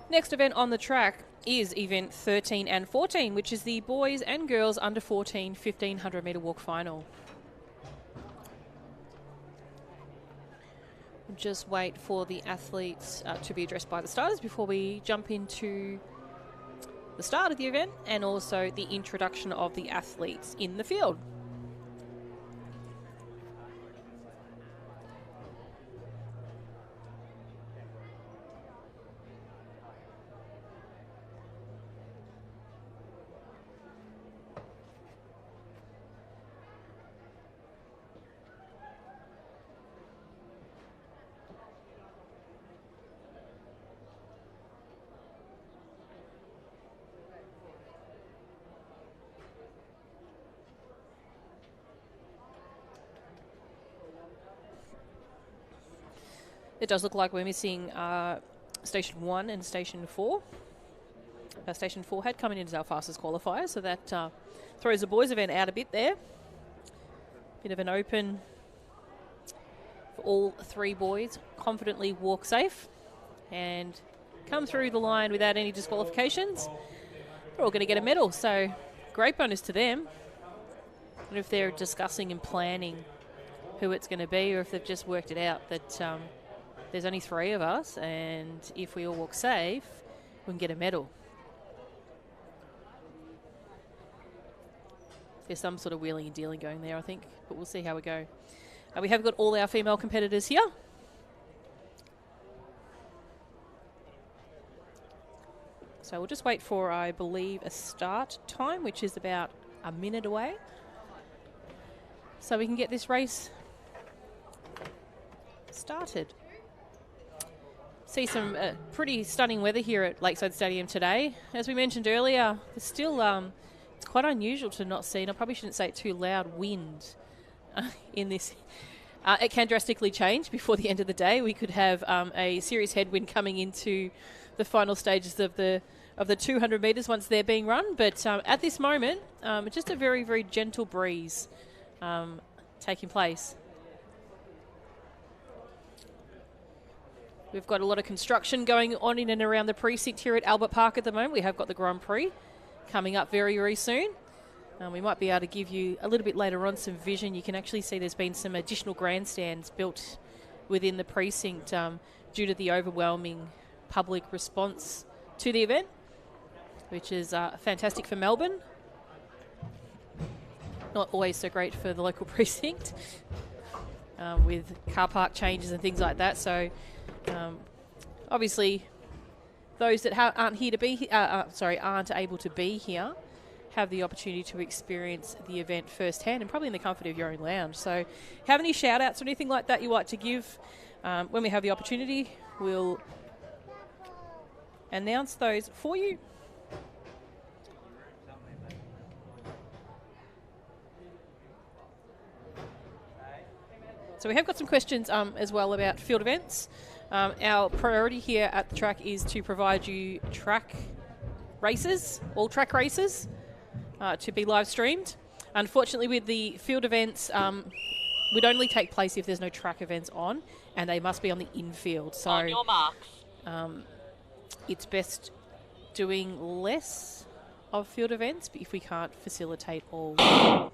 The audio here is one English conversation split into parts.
Next event on the track is event 13 and 14, which is the boys and girls under 14 1500 metre walk final. Just wait for the athletes to be addressed by the starters before we jump into the start of the event and also the introduction of the athletes in the field. It does look like we're missing Station 1 and Station 4. Station 4 had come in as our fastest qualifier, so that throws the boys' event out a bit there. Bit of an open for all three boys. Confidently walk safe and come through the line without any disqualifications. They're all going to get a medal, so great bonus to them. And if they're discussing and planning who it's going to be, or if they've just worked it out that there's only three of us, and if we all walk safe, we can get a medal. There's some sort of wheeling and dealing going there, I think, but we'll see how we go. We have got all our female competitors here. So we'll just wait for, I believe, a start time, which is about a minute away, so we can get this race started. See some pretty stunning weather here at Lakeside Stadium today. As we mentioned earlier, there's still, it's quite unusual to not see, and I probably shouldn't say it too loud, wind in this. It can drastically change before the end of the day. We could have a serious headwind coming into the final stages of the 200 metres once they're being run. But at this moment, just a very, very gentle breeze taking place. We've got a lot of construction going on in and around the precinct here at Albert Park at the moment. We have got the Grand Prix coming up very, very soon. We might be able to give you a little bit later on some vision. You can actually see there's been some additional grandstands built within the precinct due to the overwhelming public response to the event, which is fantastic for Melbourne. Not always so great for the local precinct with car park changes and things like that. So obviously, those that aren't able to be here have the opportunity to experience the event firsthand and probably in the comfort of your own lounge. So, have any shout outs or anything like that you like to give when we have the opportunity? We'll announce those for you. So we have got some questions as well about field events. Our priority here at the track is to provide you track races, all track races, to be live streamed. Unfortunately, with the field events, would only take place if there's no track events on, and they must be on the infield. So on your marks. It's best doing less of field events if we can't facilitate all.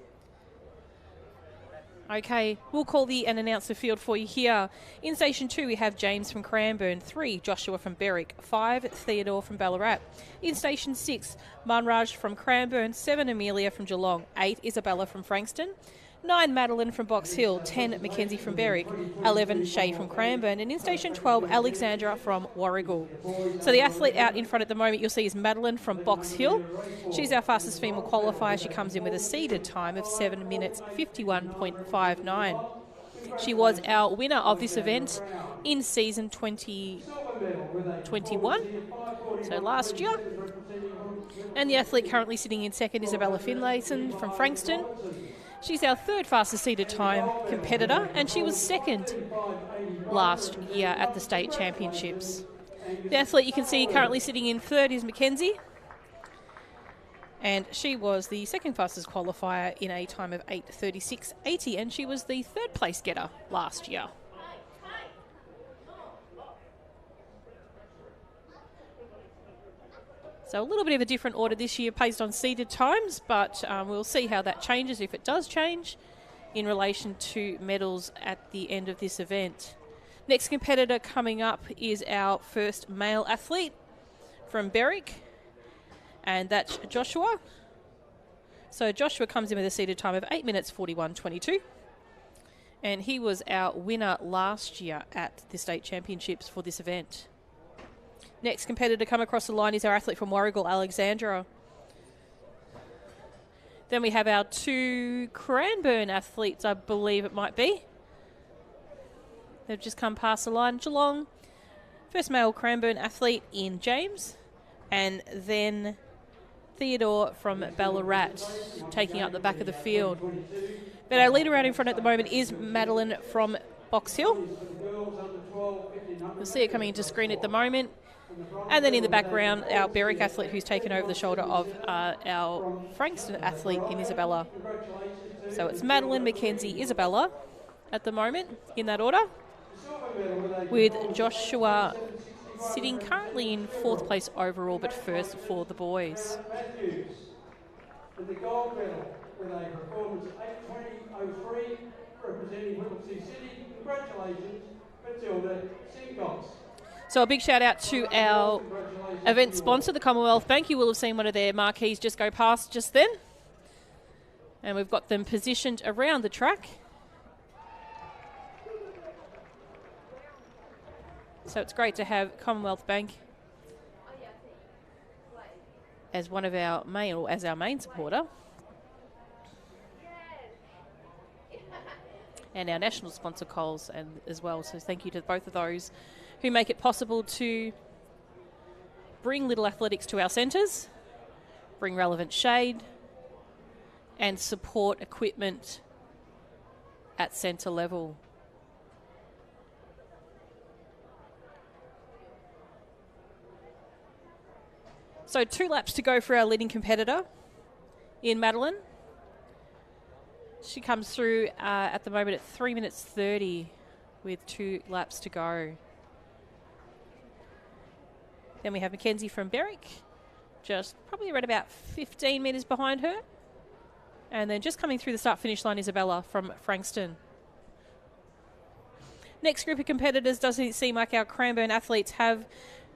Okay, we'll call and announce the field for you here. In Station 2, we have James from Cranbourne, 3, Joshua from Berwick, 5, Theodore from Ballarat. In Station 6, Munraj from Cranbourne, 7, Amelia from Geelong, 8, Isabella from Frankston, 9, Madeline from Box Hill, 10, Mackenzie from Berwick, 11, Shay from Cranbourne, and in Station 12, Alexandra from Warragul. So the athlete out in front at the moment you'll see is Madeline from Box Hill. She's our fastest female qualifier. She comes in with a seeded time of 7 minutes 51.59. She was our winner of this event in season 2021, so last year. And the athlete currently sitting in second, Isabella Finlayson from Frankston. She's our third fastest seeded time competitor, and she was second last year at the state championships. The athlete you can see currently sitting in third is Mackenzie, and she was the second fastest qualifier in a time of 8:36.80, and she was the third place getter last year. So a little bit of a different order this year based on seeded times, but we'll see how that changes, if it does change, in relation to medals at the end of this event. Next competitor coming up is our first male athlete from Berwick, and that's Joshua. So Joshua comes in with a seeded time of 8 minutes 41.22, and he was our winner last year at the state championships for this event. Next competitor to come across the line is our athlete from Warragul, Alexandra. Then we have our 2 Cranbourne athletes, I believe it might be. They've just come past the line. Geelong, first male Cranbourne athlete in James, and then Theodore from Ballarat taking up the back of the field. But our leader out in front at the moment is Madeline from Box Hill. You'll see her coming into screen at the moment. And then in the background, our Berwick athlete who's taken over the shoulder of our Frankston athlete in Isabella. So it's Madeline, Mackenzie, Isabella at the moment in that order, with Joshua sitting currently in 4th place overall, but first for the boys. And the gold medal with a performance 8:20.03, representing Whittlesea City. Congratulations, Matilda Simcox. So a big shout out to our event sponsor, the Commonwealth Bank. You will have seen one of their marquees just go past just then. And we've got them positioned around the track. So it's great to have Commonwealth Bank as one of our main, or as our main supporter. And our national sponsor, Coles, and as well. So thank you to both of those who make it possible to bring Little Athletics to our centres, bring relevant shade, and support equipment at centre level. So 2 laps to go for our leading competitor in Madeline. She comes through at the moment at 3 minutes 30 with 2 laps to go. Then we have Mackenzie from Berwick, just probably around about 15 metres behind her. And then just coming through the start-finish line, Isabella from Frankston. Next group of competitors doesn't seem like our Cranbourne athletes have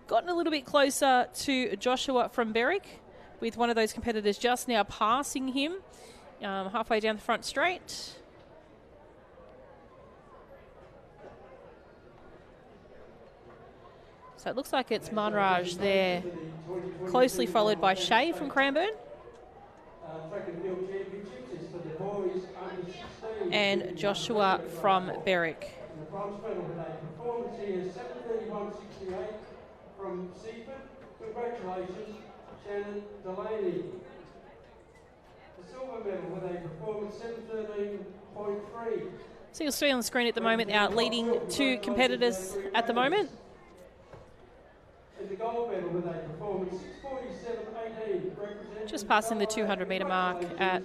gotten a little bit closer to Joshua from Berwick, with one of those competitors just now passing him halfway down the front straight. So it looks like it's Manraj there, closely followed by Shay from Cranbourne. And Joshua from Berwick. The bronze medal with a performance here, 7:31.68 from Seaford. Congratulations, Shannon Delaney. The silver medal with a performance 7:13.3. So you'll see on the screen at the moment our leading 2 competitors at the moment. And the gold medal with a performance 6:47.18. Just passing the 200 metre mark at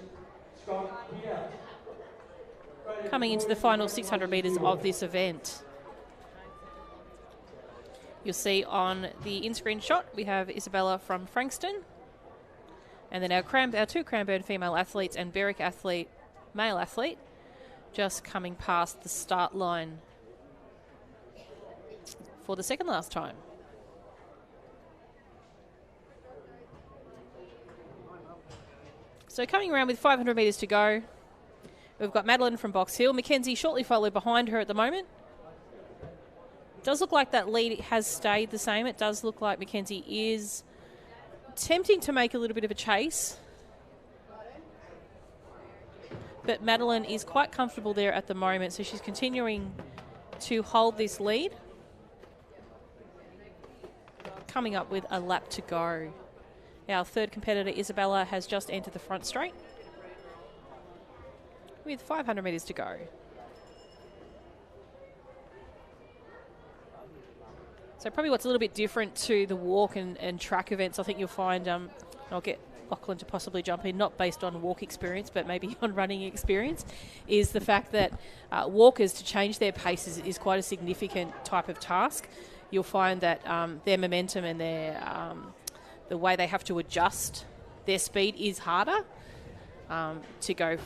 coming into the final 600 metres of this event. You'll see on the in-screen shot we have Isabella from Frankston, and then our 2 Cranbourne female athletes and Berwick athlete, male athlete, just coming past the start line for the second last time. So coming around with 500 metres to go, we've got Madeline from Box Hill, Mackenzie shortly followed behind her at the moment. It does look like that lead has stayed the same. It does look like Mackenzie is attempting to make a little bit of a chase. But Madeline is quite comfortable there at the moment, so she's continuing to hold this lead. Coming up with a lap to go. Our 3rd competitor, Isabella, has just entered the front straight with 500 metres to go. So probably what's a little bit different to the walk and track events, I think you'll find, I'll get Lachlan to possibly jump in, not based on walk experience, but maybe on running experience, is the fact that walkers, to change their pace is quite a significant type of task. You'll find that their momentum and their the way they have to adjust their speed is harder to go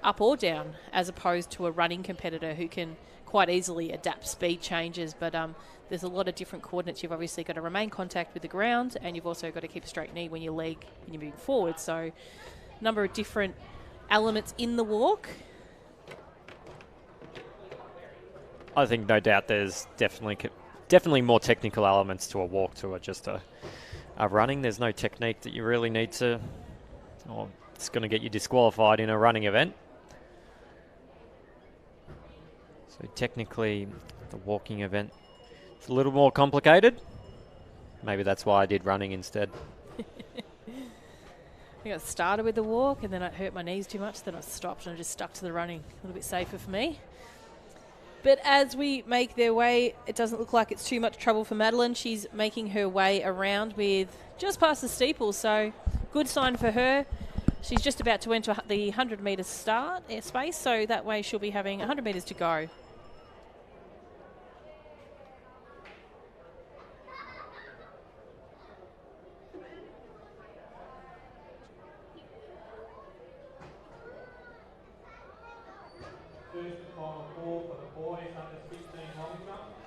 up or down, as opposed to a running competitor who can quite easily adapt speed changes. But there's a lot of different coordinates. You've obviously got to remain contact with the ground, and you've also got to keep a straight knee when you leg when you're moving forward. So a number of different elements in the walk. I think no doubt there's definitely more technical elements to a walk to just a running. There's no technique that you really need to, or it's going to get you disqualified in a running event. So technically, the walking event is a little more complicated. Maybe that's why I did running instead. I got started with the walk, and then I hurt my knees too much, then I stopped and I just stuck to the running. A little bit safer for me. But as we make their way, it doesn't look like it's too much trouble for Madeline. She's making her way around with just past the steeple, so good sign for her. She's just about to enter the 100 metre start space, so that way she'll be having 100 metres to go.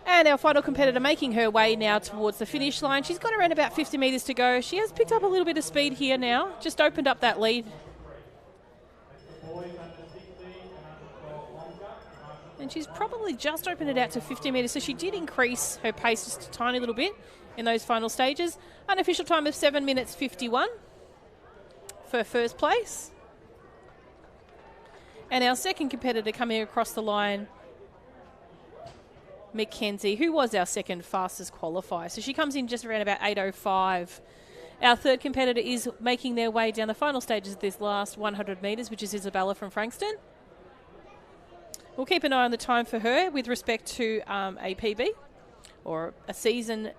And our final competitor making her way now towards the finish line. She's got around about 50 metres to go. She has picked up a little bit of speed here now. Just opened up that lead. And she's probably just opened it out to 50 metres. So she did increase her pace just a tiny little bit in those final stages. Unofficial time of 7 minutes 51 for first place. And our second competitor coming across the line, Mackenzie, who was our second fastest qualifier. So she comes in just around about 8:05. Our third competitor is making their way down the final stages of this last 100 metres, which is Isabella from Frankston. We'll keep an eye on the time for her with respect to a PB or a season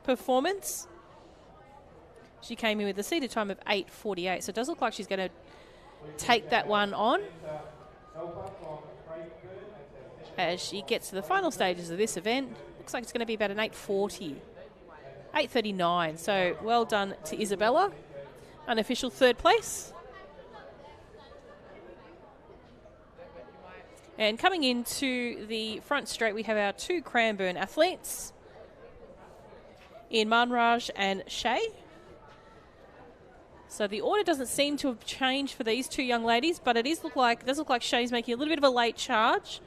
performance. She came in with a seated time of 8:48, so it does look like she's going to take that one on as she gets to the final stages of this event. Looks like it's going to be about an 8:40, 8:39. So well done to Isabella. Unofficial third place. And coming into the front straight, we have our two Cranbourne athletes in Manraj and Shay. So the order doesn't seem to have changed for these two young ladies, but it does look like Shay's making a little bit of a late charge.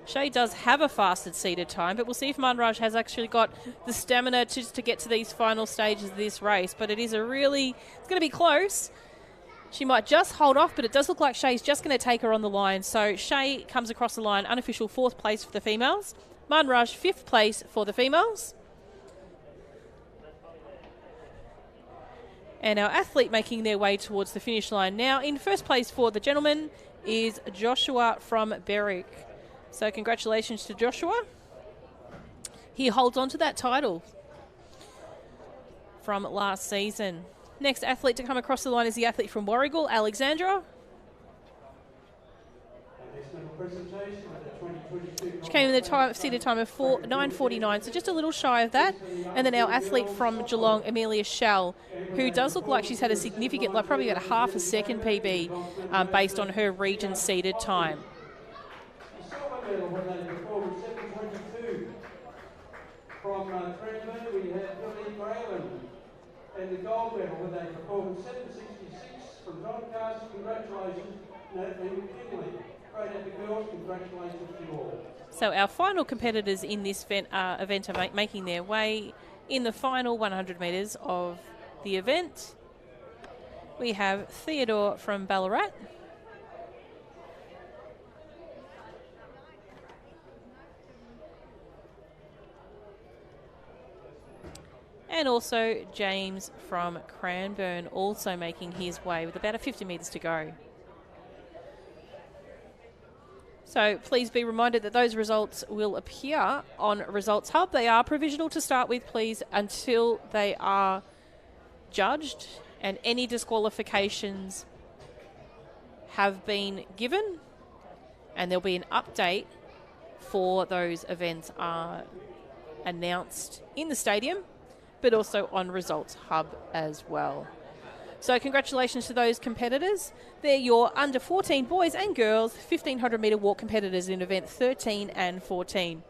Shay does have a fasted seated time, but we'll see if Manraj has actually got the stamina to get to these final stages of this race. But it's going to be close. She might just hold off, but it does look like Shay's just going to take her on the line. So Shay comes across the line, unofficial fourth place for the females. Manraj, fifth place for the females. And our athlete making their way towards the finish line now. In first place for the gentlemen is Joshua from Berwick. So congratulations to Joshua. He holds on to that title from last season. Next athlete to come across the line is the athlete from Warragul, Alexandra. She came in the seated time of 9:49, so just a little shy of that. And then our athlete from Geelong, Amelia Shell, who does look like she's had a significant, like probably about a half a second PB based on her region seated time. From Cranbourne, we have Billy Grayland. And the gold medal with a performance 7:66 from Doncaster. Congratulations, Natalie McKinley. Great at the girls. Congratulations to you all. So our final competitors in this event are making their way in the final 100 metres of the event. We have Theodore from Ballarat. And also James from Cranbourne also making his way with about 50 metres to go. So please be reminded that those results will appear on Results Hub. They are provisional to start with, please, until they are judged and any disqualifications have been given. And there'll be an update for those events are announced in the stadium, but also on Results Hub as well. So congratulations to those competitors. They're your under 14 boys and girls 1500 metre walk competitors in event 13 and 14.